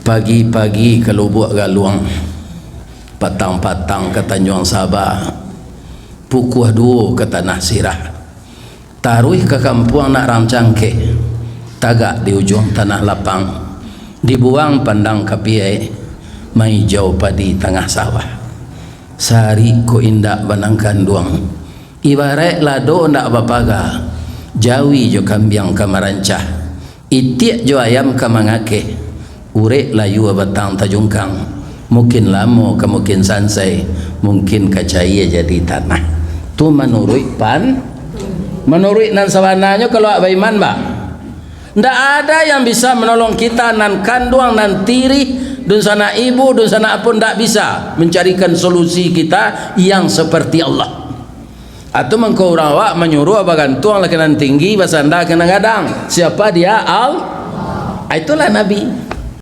Pagi-pagi ke Lubuk Galuang, patang-patang ke Tanjung Sabah, pukul 2 ke Tanah Sirah, taruh ke kampung nak Ramcangke, tagak di ujung Tanah Lapang, dibuang pandang kapiai, mai jauh padi tengah sawah. Sehari ko indak banangkan duang, ibarat lado ndak bapaga, jawi jo kambiang kamarancah, itiak jo ayam kamangake, urek layu batang tajungkang, mungkin lamo ke mungkin sansai, mungkin kacaya jadi tanah. Tu menurut menurut nan sawananya kalau baiman ba, ndak ada yang bisa menolong kita nan kanduang nan tiri dun sana ibu dun sana pun ndak bisa mencarikan solusi kita yang seperti Allah. Atau mengkau rawak menyuruh bagantuang lekanan tinggi basanda kena gadang, siapa dia? Itulah Nabi.